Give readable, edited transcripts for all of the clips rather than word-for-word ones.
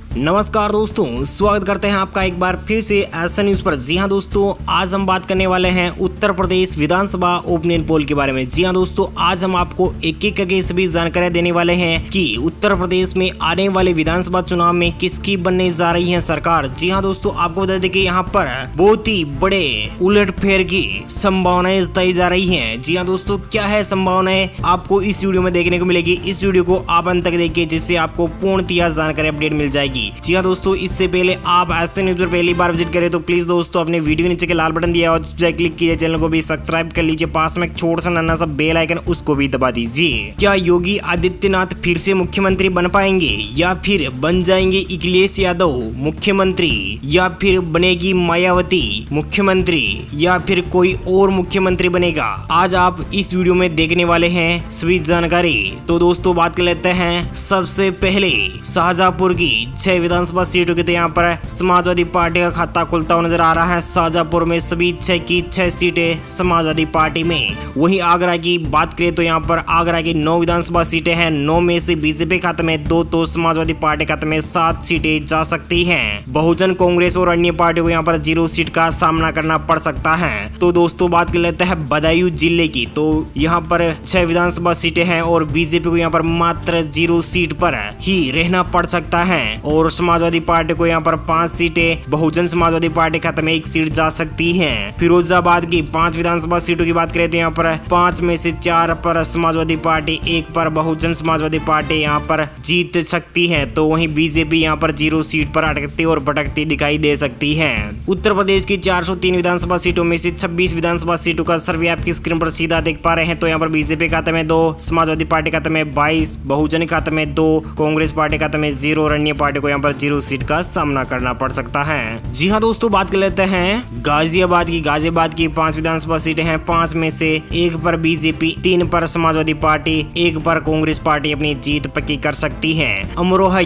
नमस्कार दोस्तों, स्वागत करते हैं आपका एक बार फिर से एसएन न्यूज पर। जी हां दोस्तों, आज हम बात करने वाले हैं उत्तर प्रदेश विधानसभा ओपिनियन पोल के बारे में। जी हां दोस्तों, आज हम आपको एक एक करके सभी जानकारियां देने वाले हैं कि उत्तर प्रदेश में आने वाले विधानसभा चुनाव में किसकी बनने जा रही है सरकार। जी हां दोस्तों, आपको बता दें कि यहाँ पर बहुत ही बड़े उलटफेर की संभावनाएं जताई जा रही है। जी हाँ दोस्तों, क्या है संभावनाएं आपको इस वीडियो में देखने को मिलेगी। इस वीडियो को आप अंत तक देखिए, जिससे आपको पूर्णतः जानकारी अपडेट मिल जाएगी। जी हाँ दोस्तों, इससे पहले आप एसएन न्यूज पर पहली बार विजिट करें तो प्लीज दोस्तों अपने वीडियो के नीचे के लाल बटन दिया और उस पर क्लिक कीजिए, चैनल को भी सब्सक्राइब कर लीजिए, पास में एक छोटा सा नन्हा सा बेल आइकन उसको भी दबा दीजिए। क्या योगी आदित्यनाथ फिर से मुख्यमंत्री बन पाएंगे या फिर बन जाएंगे अखिलेश यादव मुख्यमंत्री, या फिर बनेगी मायावती मुख्यमंत्री, या फिर कोई और मुख्यमंत्री बनेगा? आज आप इस वीडियो में देखने वाले हैं सभी जानकारी। तो दोस्तों बात कर लेते हैं सबसे पहले शाहजहांपुर की 6 विधानसभा सीटों की। तो यहाँ पर समाजवादी पार्टी का खाता खुलता हुआ नजर आ रहा है। शाहजहांपुर में सभी 6 की 6 सीटें समाजवादी पार्टी में। वहीं आगरा की बात करें तो यहाँ पर आगरा की 9 विधानसभा सीटें हैं। 9 में से बीजेपी खाते में 2, तो समाजवादी पार्टी खाते में 7 सीटें जा सकती हैं। बहुजन कांग्रेस और अन्य पार्टियों को यहाँ पर 0 सीट का सामना करना पड़ सकता है। तो दोस्तों बात कर लेते हैं बदायूं जिले की। तो यहाँ पर 6 विधानसभा सीटें हैं और बीजेपी को यहाँ पर मात्र 0 सीट पर ही रहना पड़ सकता है। और समाजवादी पार्टी को यहाँ पर 5 सीटें, बहुजन समाजवादी पार्टी खाते में 1 सीट जा सकती है। फिरोजाबाद की 5 विधानसभा सीटों की बात करें तो यहाँ पर 5 में से 4 पर समाजवादी पार्टी, 1 पर बहुजन समाजवादी पार्टी यहाँ पर जीत सकती है। तो वहीं बीजेपी यहाँ पर 0 सीट पर अटकती और भटकती दिखाई दे सकती है। उत्तर प्रदेश की 403 विधानसभा सीटों में से 26 विधानसभा सीटों का सर्वे आपकी स्क्रीन पर सीधा देख पा रहे हैं। तो यहाँ पर बीजेपी खाते में 2, समाजवादी पार्टी खाते में 22, बहुजन खाते में 2, कांग्रेस पार्टी खाते में 0 और अन्य पार्टी को यहाँ पर 0 सीट का सामना करना पड़ सकता है। जी हाँ दोस्तों, बात कर लेते हैं गाजियाबाद की 5 विधानसभा सीटें हैं। 5 में से 1 पर बीजेपी, 3 पर समाजवादी पार्टी, 1 पर कांग्रेस पार्टी अपनी जीत पक्की कर सकती है। अमरोहा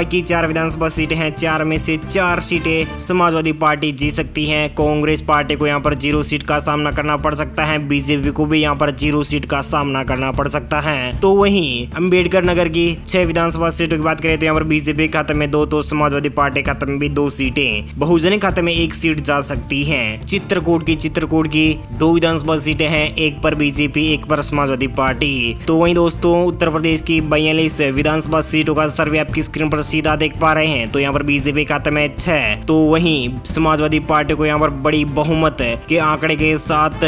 की 4 विधानसभा सीटें हैं। 4 में से 4 सीटें समाजवादी पार्टी जीत सकती है। कांग्रेस पार्टी को यहाँ पर 0 सीट का सामना करना पड़ सकता है। बीजेपी को भी यहाँ पर 0 सीट का सामना करना पड़ सकता है। तो वहीं अंबेडकर नगर की 6 विधानसभा सीटों की बात करें तो यहाँ पर बीजेपी खाते में 2, तो समाजवादी पार्टी खाते में भी 2 सीटें, बहुजन खाते में 1 सीट जा सकती है। चित्रकूट की 2 विधानसभा सीटें हैं। 1 पर बीजेपी, 1 पर समाजवादी पार्टी। तो वहीं दोस्तों उत्तर प्रदेश की 42 विधानसभा सीटों का सर्वे आपकी स्क्रीन पर सीधा देख पा रहे हैं। तो यहाँ पर बीजेपी खाते में 6, तो वहीं समाजवादी पार्टी को यहाँ पर बड़ी बहुमत के आंकड़े के साथ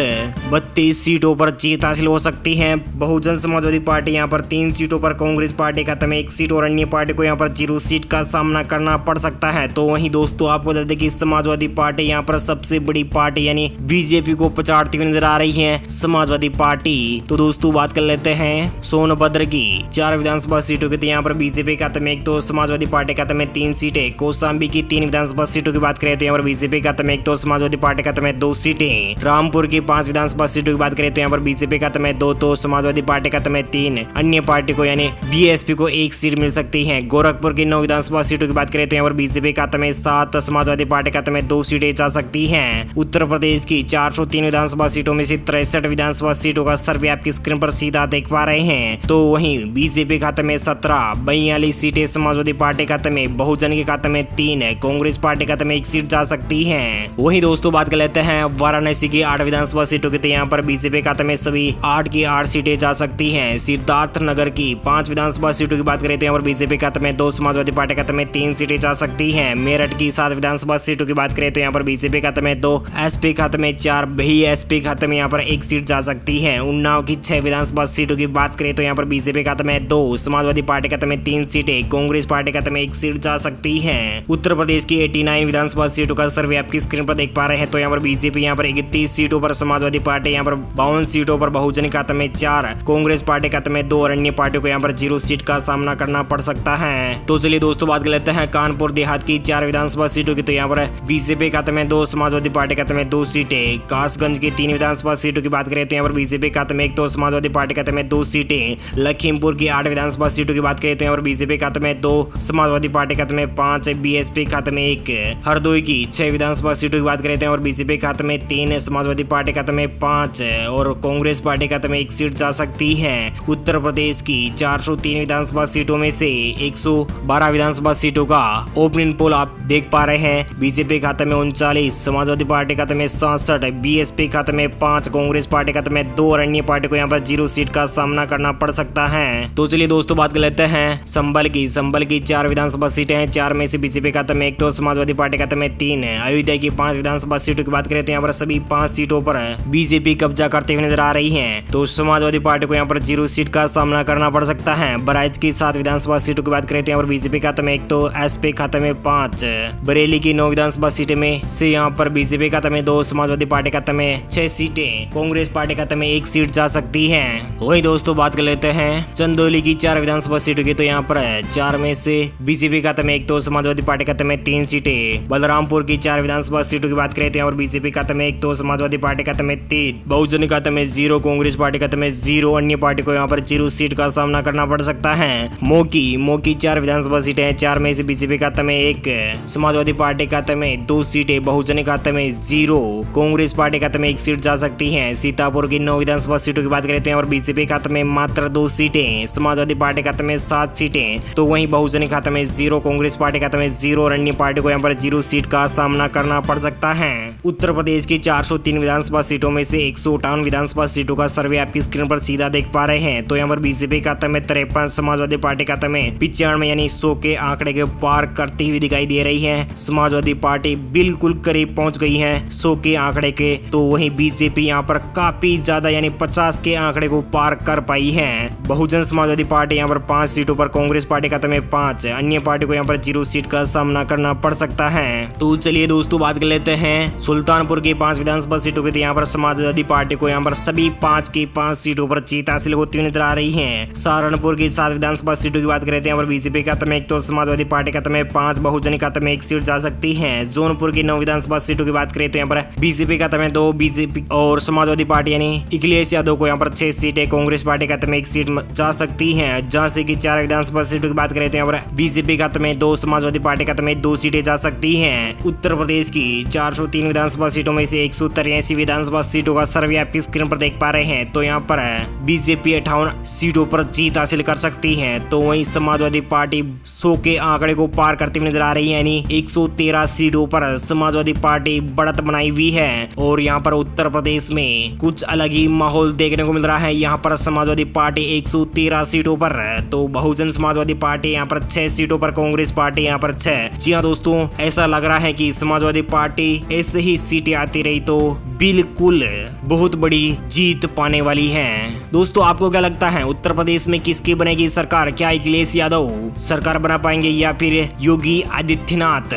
32 सीटों पर जीत हासिल हो सकती है। बहुजन समाजवादी पार्टी यहाँ पर 3 सीटों पर, कांग्रेस पार्टी खाते में 1 सीट और अन्य पार्टी को यहाँ पर 0 सीट का सामना करना पड़ सकता है। तो वहीं दोस्तों आपको बता दें कि समाजवादी पार्टी यहाँ पर सबसे बड़ी पार्टी यानी बीजेपी को पछाड़ती हुई नजर आ रही है समाजवादी पार्टी। तो दोस्तों बात कर लेते हैं सोनभद्र की 4 विधानसभा सीटों की। तो यहाँ पर बीजेपी खाते में 1, तो समाजवादी पार्टी खाते में 3 सीटें। कौशाम्बी की 3 विधानसभा सीटों की बात करें तो यहाँ पर बीजेपी खाते में 1, तो समाजवादी पार्टी खाते में 2 सीटें। रामपुर की 5 विधानसभा सीटों की बात करें तो यहाँ पर बीजेपी खाते में 2, तो समाजवादी पार्टी खाते में 3, अन्य पार्टी को यानी बीएसपी को 1 सीट मिल सकती है। गोरखपुर की 9 विधानसभा सीटों की बात करें तो यहाँ पर बीजेपी खाते में 7, समाजवादी पार्टी खाते में 2 सीटें जा सकती हैं। उत्तर प्रदेश की 403 विधानसभा सीटों में से 63 विधानसभा सीटों का सर्वे आपकी स्क्रीन पर सीधा देख पा रहे हैं। तो वहीं बीजेपी खाते में 17, 42 सीटें, समाजवादी पार्टी खाते में, बहुजन के खाते में 3, कांग्रेस पार्टी खाते में 1 सीट जा सकती है। वहीं दोस्तों बात कर लेते हैं वाराणसी की 8 विधानसभा सीटों की। तो यहाँ पर बीजेपी खाते में सभी 8 की 8 सीटें जा सकती हैं। सिद्धार्थ नगर की 5 विधानसभा सीटों की बात करें तो यहाँ पर बीजेपी खाते में 2, समाजवादी पार्टी खाते में 3 सीटें जा सकती हैं। मेरठ की 7 विधानसभा सीटों की बात करें तो यहाँ पर बीजेपी खाते में 2, एसपी खाते में 4, बीएसपी खाते में यहाँ पर 1 सीट जा सकती है। उन्नाव की 6 विधानसभा सीटों की बात करें तो यहाँ पर बीजेपी खाते में 2, समाजवादी पार्टी खाते में 3 सीटें, कांग्रेस पार्टी खाते में 1 सीट जा सकती है। उत्तर प्रदेश की 89 विधानसभा सीटों का सर्वे आपकी स्क्रीन पर देख पा रहे हैं। तो यहाँ पर बीजेपी यहाँ पर 31 सीटों पर, समाजवादी पार्टी यहाँ पर 52 सीटों पर, बहुजन खाते में 4, कांग्रेस पार्टी खाते में 2 और अन्य पार्टियों को यहाँ पर 0 सीट का सामना करना पड़ सकता है। तो चलिए दोस्तों बात कर लेते हैं कानपुर देहात की 4 विधानसभा सीटों की। तो यहाँ पर बीजेपी खाते में 2, समाजवादी पार्टी खाते में 2 सीटें। कासगंज की 3 विधानसभा सीटों की बात करें तो यहाँ पर बीजेपी खाते में 1, तो समाजवादी पार्टी खाते में 2 सीटें। लखीमपुर की 8 विधानसभा सीटों की बात करें तो यहाँ पर बीजेपी खाते में 2, समाजवादी पार्टी खाते में 5, बीएसपी खाते में 1। हरदोई की 6 विधानसभा सीटों की बात करें तो यहाँ पर बीजेपी खाते में 3, समाजवादी पार्टी खाते में 5 और कांग्रेस पार्टी खाते में 1 सीट जा सकती है। उत्तर प्रदेश की 403 विधानसभा सीटों में से 112 विधानसभा विधानसभा सीटों का ओपिनियन पोल आप देख पा रहे हैं। बीजेपी खाते में 39, समाजवादी पार्टी खाते में 67, बीएसपी खाते में 5, कांग्रेस पार्टी खाते में 2 और अन्य पार्टी को यहाँ पर 0 सीट का सामना करना पड़ सकता है। तो चलिए दोस्तों बात कर लेते हैं संभल की 4 विधानसभा सीटें हैं। 4 में से बीजेपी खाते में 1, तो समाजवादी पार्टी खाते में 3 है। अयोध्या की 5 विधानसभा सीटों की बात करें तो यहाँ पर सभी 5 सीटों पर बीजेपी कब्जा करते हुए नजर आ रही है। तो समाजवादी पार्टी को यहाँ पर 0 सीट का सामना करना पड़ सकता है। बहराइच की 7 विधानसभा सीटों की बात करें तो यहाँ पर बीजेपी खाते में 1, तो एसपी खाते में 5। बरेली की 9 विधानसभा सीटें में से यहाँ पर बीजेपी खाते में 2, समाजवादी पार्टी खाते में 6 सीटें, कांग्रेस पार्टी खाते में 1 सीट जा सकती है। वही दोस्तों बात कर लेते हैं चंदौली की 4 विधानसभा सीटों की, तो यहाँ पर 4 में से बीजेपी खाते में 1, तो समाजवादी पार्टी खाते में 3 सीटें। बलरामपुर की 4 विधानसभा सीटों की बात करें तो यहाँ पर बीजेपी खाते में 1, तो समाजवादी पार्टी खाते में 3, बहुजन खाते में 0, कांग्रेस पार्टी खाते में 0, अन्य पार्टी को यहाँ पर 0 सीट का सामना करना पड़ सकता है। मोकी 4 विधानसभा सीटें हैं। 4 में से बीजेपी खाते में 1, समाजवादी पार्टी खाते में 2 सीटें, बहुजन खाते में 0, कांग्रेस पार्टी खाते में 1 सीट जा सकती है। सीतापुर की 9 विधानसभा सीटों की बात करें तो यहाँ पर बीजेपी खाते में मात्र 2 सीटें, समाजवादी पार्टी खाते में 7 सीटें, तो वहीं बहुजन खाते में 0, कांग्रेस पार्टी खाते में 0 और अन्य पार्टी को यहाँ पर 0 सीट का सामना करना पड़ सकता है। उत्तर प्रदेश की 403 विधानसभा सीटों में से 158 विधानसभा सीटों का सर्वे आपकी स्क्रीन पर सीधा देख पा रहे हैं। तो यहाँ पर बीजेपी खाते में 53, समाजवादी पार्टी खाते में 95 यानी 100 के आंकड़े के पार करती हुई दिखाई दे रही है। समाजवादी पार्टी बिल्कुल करीब पहुंच गई है 100 के आंकड़े के, तो वहीं बीजेपी यहाँ पर काफी ज्यादा यानी 50 के आंकड़े को पार कर पाई है। बहुजन समाजवादी पार्टी यहाँ पर 5 सीटों पर, कांग्रेस पार्टी खाते में 5, अन्य पार्टी को यहाँ पर 0 सीट का सामना करना पड़ सकता है। तो चलिए दोस्तों बात कर लेते हैं सुल्तानपुर की 5 विधानसभा सीटों की, तो यहाँ पर समाजवादी पार्टी को यहाँ पर सभी 5 की 5 सीटों पर जीत हासिल होती हुई नजर आ रही है। सहारनपुर की 7 विधानसभा सीटों की बात करें तो यहाँ पर बीजेपी खाते में 1, तो समाजवादी पार्टी खाते में 5, बहुजन खाते में 1 सीट जा सकती है। जौनपुर की 9 विधानसभा सीटों की बात करें तो यहाँ पर बीजेपी खाते में 2, बीजेपी और समाजवादी पार्टी यानी अखिलेश यादव को यहाँ पर 6 सीटें, कांग्रेस पार्टी खाते में 1 सीट जा सकती है। झांसी की 4 विधानसभा सीटों की बात करें तो यहाँ पर बीजेपी खाते में 2, समाजवादी पार्टी खाते में 2 सीटें जा सकती हैं। उत्तर प्रदेश की 403 विधानसभा सीटों में से 183 विधानसभा सीटों का सर्वे आपकी स्क्रीन पर देख पा रहे हैं। तो यहाँ पर बीजेपी 58 सीटों पर जीत हासिल कर सकती है, तो वहीं समाजवादी पार्टी 100 के आंकड़े को पार करते हुए नजर आ रही है, यानी 113 सीटों पर समाजवादी पार्टी बढ़त बनाई हुई है। और यहाँ पर उत्तर प्रदेश में कुछ अलग ही माहौल देखने को मिल रहा है। यहाँ पर समाजवादी पार्टी 113 सीटों पर, तो बहुजन समाजवादी पार्टी यहाँ पर 6 सीटों पर, कांग्रेस पार्टी यहाँ पर 6। जी हाँ दोस्तों, ऐसा लग रहा है कि समाजवादी पार्टी ऐसे ही सीटें आती रही तो बिल्कुल बहुत बड़ी जीत पाने वाली है। दोस्तों आपको क्या लगता है उत्तर प्रदेश में किसकी बनेगी सरकार? क्या अखिलेश यादव सरकार बना पाएंगे या फिर योगी आदित्यनाथ?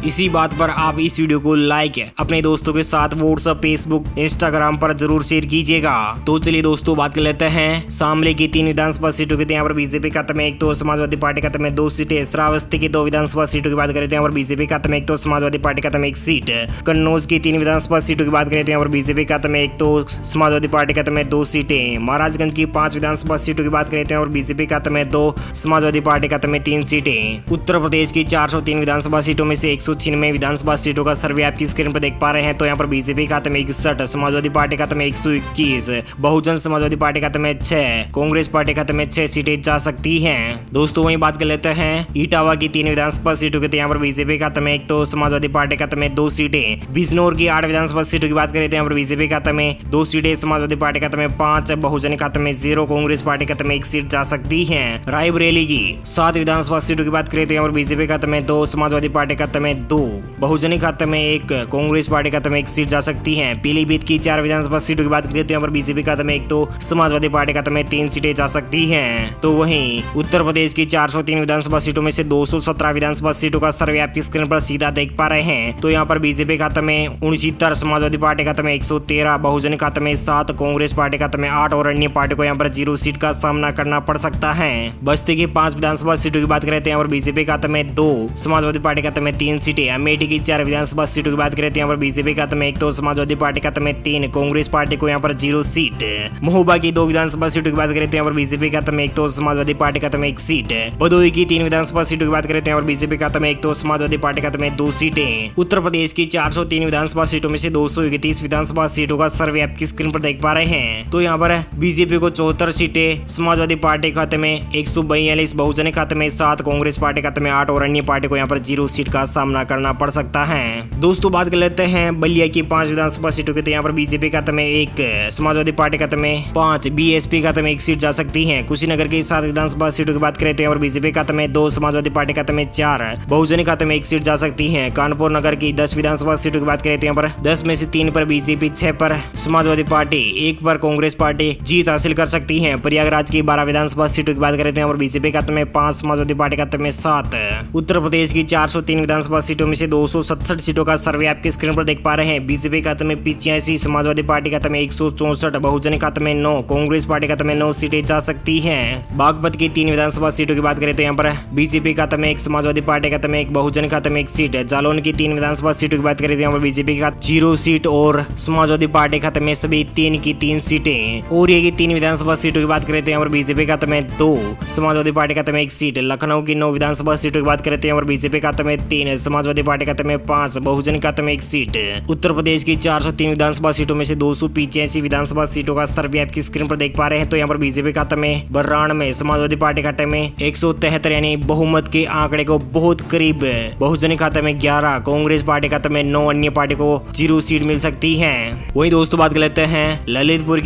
इसी बात पर आप इस वीडियो को लाइक अपने दोस्तों के साथ व्हाट्सएप, फेसबुक, इंस्टाग्राम पर जरूर शेयर कीजिएगा। तो चलिए दोस्तों बात कर लेते हैं शामली की 3 विधानसभा सीटों की, यहाँ पर बीजेपी खाते में 1, तो समाजवादी पार्टी खाते में 2 सीटें। श्रावस्ती की 2 विधानसभा सीटों की बात करें तो यहाँ पर बीजेपी खाते में 1, तो समाजवादी पार्टी खाते में 1 सीट। कन्नौज की 3 विधानसभा सीटों की बात करें तो यहाँ पर बीजेपी खाते में 1, तो समाजवादी पार्टी खाते में 2 सीटें। महाराजगंज की 5 विधानसभा सीटों की बात करें तो यहाँ पर बीजेपी खाते में 2, समाजवादी पार्टी खाते में 3 सीटें। उत्तर प्रदेश की 403 विधानसभा सीटों में से 196 विधानसभा सीटों का सर्वे आपकी स्क्रीन पर देख पा रहे हैं। तो यहाँ पर बीजेपी खाते में 61, समाजवादी पार्टी खाते में 121, बहुजन समाजवादी पार्टी खाते में 6, कांग्रेस पार्टी खाते में 6 सीटें जा सकती हैं। दोस्तों वहीं बात कर लेते हैं इटावा की 3 विधानसभा सीटों की, यहाँ पर बीजेपी खाते में 1, तो समाजवादी पार्टी खाते में 2 सीटें। बिजनौर की 8 विधानसभा सीटों की बात करें तो यहाँ पर बीजेपी खाते में 2 सीटें, समाजवादी पार्टी खाते में 5, बहुजन खाते में 0, कांग्रेस पार्टी खाते में 1 सीट जा सकती है। रायबरेली की 7 विधानसभा सीटों की बात करें तो यहाँ पर बीजेपी खाते में 2, समाजवादी पार्टी खाते में 2, बहुजन खाते में 1, कांग्रेस पार्टी खाते में 1 सीट जा सकती है। पीलीभीत की 4 विधानसभा सीटों की बात करें तो यहाँ पर बीजेपी खाते में 1, तो समाजवादी पार्टी खाते में 3 सीटें जा सकती हैं। तो वहीं उत्तर प्रदेश की 403 विधानसभा सीटों में से 217 विधानसभा सीटों का सर्वे आपकी स्क्रीन पर सीधा देख पा रहे हैं। तो यहाँ पर बीजेपी खाते में 69, समाजवादी पार्टी खाते में 113, बहुजन खाते में 7, कांग्रेस पार्टी खाते में 8 और अन्य पार्टी को यहाँ पर 0 सीट का सामना करना पड़ सकता है। बस्ती की 5 विधानसभा सीटों की बात करें तो यहाँ पर बीजेपी खाते में 2, समाजवादी पार्टी खाते में 3 सीटें। अमेठी की 4 विधानसभा सीटों की बात करें तो यहाँ पर बीजेपी खाते में 1, तो समाजवादी पार्टी खाते में 3, कांग्रेस पार्टी को यहाँ पर 0 सीट। महोबा की 2 विधानसभा सीटों की बात करें तो यहाँ पर बीजेपी खाते में 1, तो समाजवादी पार्टी खाते में 1 सीट। भदोही की 3 विधानसभा सीटों की बात करें तो यहाँ पर बीजेपी खाते में 1, तो समाजवादी पार्टी खाते में 2 सीटें। उत्तर प्रदेश की 403 विधानसभा सीटों में से 231 33 विधानसभा सीटों का सर्वे आपकी स्क्रीन पर देख पा रहे हैं। तो यहाँ पर बीजेपी को 74 सीटें, समाजवादी पार्टी खाते में 142, बहुजन खाते में 7, कांग्रेस पार्टी खाते में 8 और अन्य पार्टी को यहाँ पर 0 सीट का सामना करना पड़ सकता है। दोस्तों बात कर लेते हैं बलिया की 5 विधानसभा सीटों की। तो यहाँ पर बीजेपी खाते में 1, समाजवादी पार्टी खाते में 5, बीएसपी खाते में 1 सीट जा सकती है। कुशीनगर की 7 विधानसभा सीटों की बात करें तो यहाँ पर बीजेपी खाते में 2, समाजवादी पार्टी खाते में 4, बहुजन खाते में 1 सीट जा सकती है। कानपुर नगर की 10 विधानसभा सीटों की बात करें तो यहाँ पर 10 में से 3 पर बीजेपी, 6 पर समाजवादी पार्टी, 1 पर कांग्रेस पार्टी जीत हासिल कर सकती है। प्रयागराज की 12 विधानसभा सीटों की बात करें तो यहाँ पर बीजेपी खाते में 5, समाजवादी पार्टी खाते में 7। उत्तर प्रदेश की 403 विधानसभा सीटों में से 267 सीटों का सर्वे आपके स्क्रीन पर देख पा रहे हैं। बीजेपी खाते में 85, समाजवादी पार्टी खाते में 164, बहुजन खाते में 9, कांग्रेस पार्टी खाते में 9 सीटें जा सकती हैं। बागपत की 3 विधानसभा सीटों की बात करें तो यहाँ पर बीजेपी खाते में 1, समाजवादी पार्टी खाते में 1, बहुजन खाते में 1 सीट है। जालौन की 3 विधानसभा सीटों की बात करें तो यहाँ पर बीजेपी का 0 सीट और समाजवादी पार्टी खाते में सभी 3 की 3 सीटें। और ये 3 विधानसभा सीटों की बात करें तो यहाँ पर बीजेपी खाते में 2, समाजवादी पार्टी खाते में 1 सीट। लखनऊ की 9 विधानसभा सीटों की बात करें तो यहाँ पर बीजेपी खाते में 3, समाजवादी पार्टी खाते में 5, बहुजन खाते में 1 सीट। उत्तर प्रदेश की 403 विधानसभा सीटों में से 285 विधानसभा सीटों का सर्वे आपकी स्क्रीन पर देख पा रहे हैं। तो यहाँ पर बीजेपी खाते में 92, समाजवादी पार्टी खाते में 173 यानी बहुमत के आंकड़े को बहुत करीब, बहुजन खाते में 11, कांग्रेस पार्टी खाते में 9, अन्य पार्टी को 0 सीट मिल सकती है। वहीं दोस्तों बात कर लेते हैं ललितपुर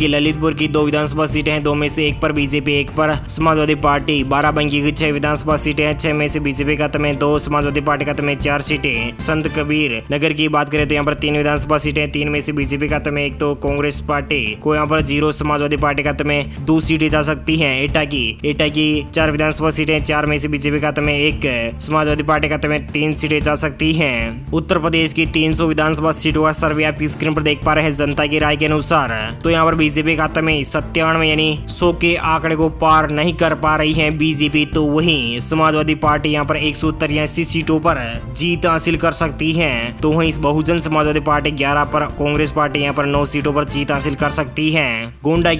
की 2 विधानसभा सीटें हैं, 2 में से 1 पर बीजेपी, 1 पर समाजवादी पार्टी। बाराबंकी की 6 विधानसभा सीटें हैं, 6 में से बीजेपी खाते में 2, समाजवादी पार्टी खाते में 4 सीटें। संत कबीर नगर की बात करें तो यहाँ पर 3 विधानसभा सीटें, 3 में से बीजेपी खाते में 1, तो कांग्रेस पार्टी को यहाँ पर 0, समाजवादी पार्टी खाते में 2 सीटें जा सकती है। एटा की 4 विधानसभा सीटें, 4 में से बीजेपी खाते में 1, समाजवादी पार्टी खाते में 3 सीटें जा सकती हैं। उत्तर प्रदेश की 300 विधानसभा सीटों का सर्वे आपकी स्क्रीन पर देख पा रहे हैं जनता की राय के अनुसार। तो यहाँ पर बीजेपी खाते में 97 यानी 100 के आंकड़े को पार नहीं कर पा रही है बीजेपी, तो वहीं समाजवादी पार्टी यहाँ पर 183 सीटों पर जीत हासिल कर सकती है। तो वहीं बहुजन समाजवादी पार्टी 11 पर, कांग्रेस पार्टी यहाँ पर 9 सीटों पर जीत हासिल कर सकती है। गोंडा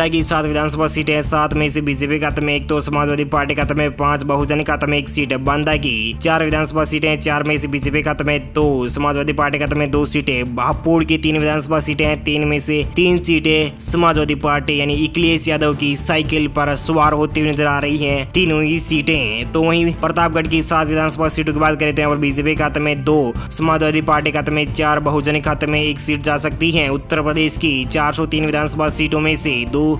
की 7 विधानसभा सीटें, 7 में से बीजेपी खाते में 1, तो समाजवादी पार्टी खाते में 5, बहुजन खाते में 1 सीट। बांदा की 4 विधानसभा सीटें, 4 में से बीजेपी खाते में 2, समाजवादी पार्टी खाते में 2 सीटें। हापुड़ की 3 विधानसभा सीटें हैं, 3 में से 3 सीटें समाजवादी पार्टी यानी अखिलेश यादव की साइकिल पर सवार होती हुई नजर आ रही हैं, तीनों ही सीटें। तो वहीं प्रतापगढ़ की 7 विधानसभा सीटों की बात करें तो यहाँ पर बीजेपी खाते में 2, समाजवादी पार्टी खाते में 4, बहुजन खाते में 1 सीट जा सकती है। उत्तर प्रदेश की 403 विधानसभा सीटों में से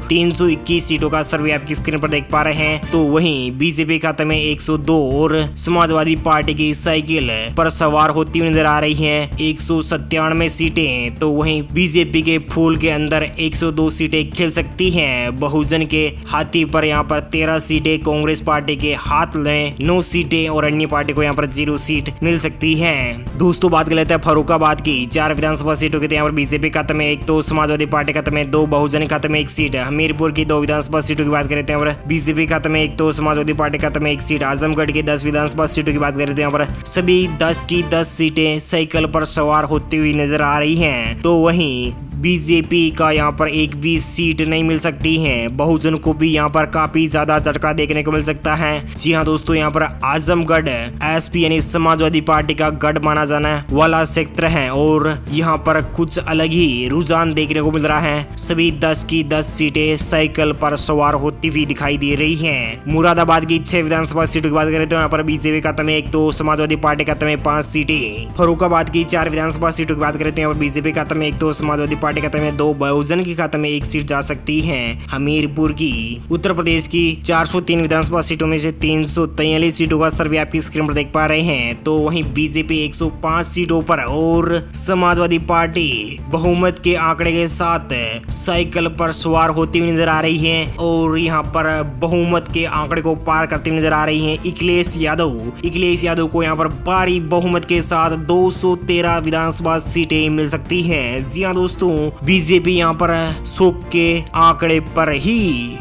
321 सीटों का सर्वे आपकी स्क्रीन पर देख पा रहे हैं। तो वहीं बीजेपी खाते में 102 और समाजवादी पार्टी की साइकिल पर सवार होती हुई नजर आ रही हैं 197 सीटें। तो वहीं बीजेपी के फूल के अंदर 102 सीटें खिल सकती हैं। बहुजन के हाथी पर यहाँ पर 13 सीटें, कांग्रेस पार्टी के हाथ में 9 सीटें और अन्य पार्टी को यहाँ पर 0 सीट मिल सकती है। दोस्तों बात कर लेते हैं फर्रुखाबाद की 4 विधानसभा सीटों की। यहाँ पर बीजेपी खाते में 1, तो समाजवादी पार्टी खाते में 2, बहुजन खाते में 1 सीट। हमीरपुर की 2 विधानसभा सीटों की बात करें तो यहाँ पर बीजेपी खाते में 1, तो समाजवादी पार्टी खाते में 1 सीट। आजमगढ़ की 10 विधानसभा सीटों की बात करें तो यहाँ पर सभी 10 की 10 सीटें साइकिल पर सवार होती हुई नजर आ रही हैं। तो वहीं बीजेपी का यहाँ पर एक भी सीट नहीं मिल सकती है। बहुजन को भी यहाँ पर काफी ज्यादा झटका देखने को मिल सकता है। जी हाँ दोस्तों, यहाँ पर आजमगढ़ एसपी यानी समाजवादी पार्टी का गढ़ माना जाने वाला क्षेत्र है और यहाँ पर कुछ अलग ही रुझान देखने को मिल रहा है। सभी 10 की 10 सीटें साइकिल पर सवार होती हुई दिखाई दे रही है। मुरादाबाद की 6 विधानसभा सीटों की बात करें तो यहाँ पर बीजेपी खाते में 1, तो समाजवादी पार्टी खाते में 5 सीटें। फर्रुखाबाद की 4 विधानसभा सीटों की बात करें तो यहाँ पर बीजेपी खाते में 1, तो समाजवादी पार्टी खाते में 2, बहुजन के खाते में 1 सीट जा सकती है। हमीरपुर की उत्तर प्रदेश की 403 विधानसभा सीटों में से 343 सीटों का सर्वे आपकी स्क्रीन पर देख पा रहे हैं। तो वहीं बीजेपी 105 सीटों पर और समाजवादी पार्टी बहुमत के आंकड़े के साथ साइकिल पर सवार होती हुई नजर आ रही है और यहाँ पर बहुमत के आंकड़े को पार करती हुई नजर आ रही है अखिलेश यादव को यहाँ पर भारी बहुमत के साथ 213 विधानसभा सीटें मिल सकती है। जी हाँ दोस्तों, बीजेपी यहाँ पर शोक के आंकड़े पर ही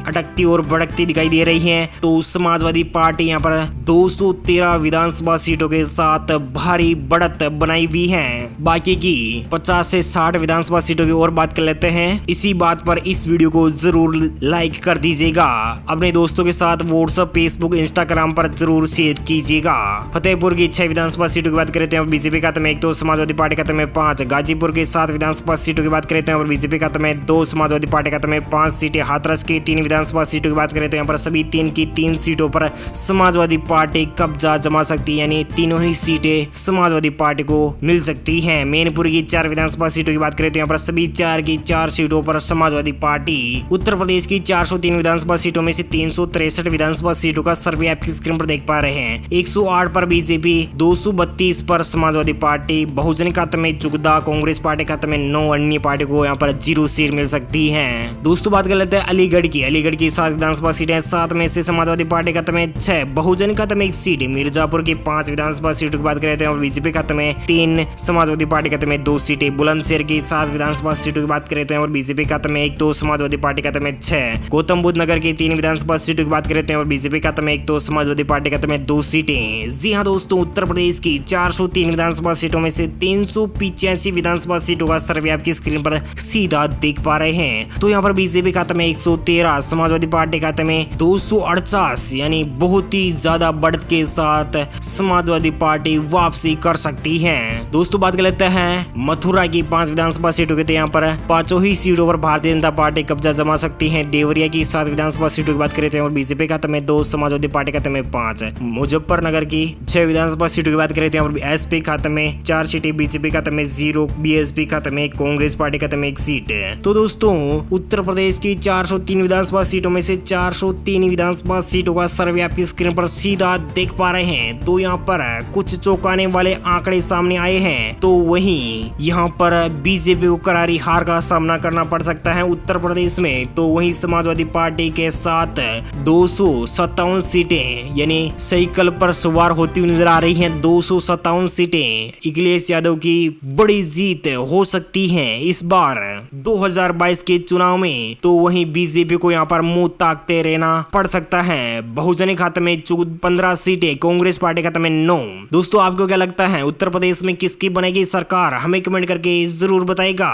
अटकती और भड़कती दिखाई दे रही है। तो समाजवादी पार्टी यहाँ पर 213 विधानसभा सीटों के साथ भारी बढ़त बनाई हुई है। बाकी की 50 से 60 विधानसभा सीटों की और बात कर लेते हैं। इसी बात पर इस वीडियो को जरूर लाइक कर दीजिएगा, अपने दोस्तों के साथ व्हाट्सएप, फेसबुक, इंस्टाग्राम पर जरूर शेयर कीजिएगा। फतेहपुर की 6 विधानसभा सीटों की बात करते हैं, बीजेपी खाते में 1, तो समाजवादी पार्टी खाते में 5। गाजीपुर की 7 विधानसभा सीटों की बात करते हैं और बीजेपी खाते में 2, समाजवादी पार्टी खाते में 5 सीटें। हाथरस की 3 विधानसभा सीटों की बात करें तो यहाँ पर सभी 3 की 3 सीटों पर समाजवादी पार्टी कब्जा जमा सकती है, यानी तीनों ही सीटें समाजवादी पार्टी को मिल सकती हैं। मैनपुर की 4 विधानसभा सीटों की बात करें तो यहाँ पर सभी 4 की 4 सीटों पर समाजवादी पार्टी। उत्तर प्रदेश की 403 विधानसभा सीटों में से 363 विधानसभा सीटों का सर्वे आपकी स्क्रीन पर देख पा रहे हैं। 108 पर बीजेपी, 232 पर समाजवादी पार्टी, बहुजन खाते में 14, कांग्रेस पार्टी खाते में 9, अन्य पार्टी को यहाँ पर 0 सीट मिल सकती है। दोस्तों बात कर लेते हैं अलीगढ़ की 7 विधानसभा सीटें, 7 में से समाजवादी पार्टी खाते में 6, बहुजन खाते में 1 सीट। मिर्जापुर की 5 विधानसभा सीटों की बात करें तो बीजेपी खाते में 3, समाजवादी पार्टी खाते में 2 सीटें। बुलंदशहर की 7 विधानसभा सीटों की बात करें तो यहाँ पर बीजेपी खाते में 1, तो समाजवादी पार्टी खाते में 6। गौतम बुद्ध नगर की 3 विधानसभा सीटों की बात करें तो बीजेपी खाते में 1, तो समाजवादी पार्टी खाते में 2 सीटें। जी हाँ दोस्तों, उत्तर प्रदेश की 403 विधानसभा सीटों में से 385 विधानसभा सीटों का सर्वे आपकी स्क्रीन पर सीधा देख पा रहे हैं। तो यहाँ पर बीजेपी खाते में 113, समाजवादी पार्टी खाते में 248, यानी बहुत ही ज्यादा बढ़त के साथ समाजवादी पार्टी वापसी कर सकती है। दोस्तों बात कर लेते हैं मथुरा की 5 विधानसभा सीटों के, यहाँ पर 5 ही सीटों पर भारतीय जनता पार्टी कब्जा जमा सकती है। देवरिया की 7 विधानसभा सीटों की बात करें तो बीजेपी खाते में 2, समाजवादी पार्टी खाते में 5। मुजफ्फरनगर की 6 विधानसभा सीटों की बात करें तो यहाँ पर एसपी खाते में 4 सीटें, बीजेपी खाते में 0, बीएसपी खाते में 1, कांग्रेस पार्टी खाते में 1 सीट है। तो दोस्तों उत्तर प्रदेश की 403 विधानसभा सीटों में से 403 विधानसभा सीटों का सर्वे आपकी स्क्रीन पर सीधा देख पा रहे हैं। तो यहाँ पर कुछ चौंकाने वाले आंकड़े सामने आए हैं, तो वहीं यहाँ पर बीजेपी को करारी हार का सामना करना पड़ सकता है उत्तर प्रदेश में। तो वहीं समाजवादी पार्टी के साथ 257 सीटें, यानी साइकिल पर सवार होती हुई नजर आ रही हैं 257 सीटें। अखिलेश यादव की बड़ी जीत हो सकती है इस बार 2022 के चुनाव में। तो वहीं बीजेपी को यहाँ पर मुंह ताकते रहना पड़ सकता है। बहुजन खाते में 15 सीटें, कांग्रेस पार्टी खाते में 9। दोस्तों आपको क्या लगता है उत्तर प्रदेश में किसकी बनेगी सरकार? हमें कमेंट करके जरूर बताइएगा।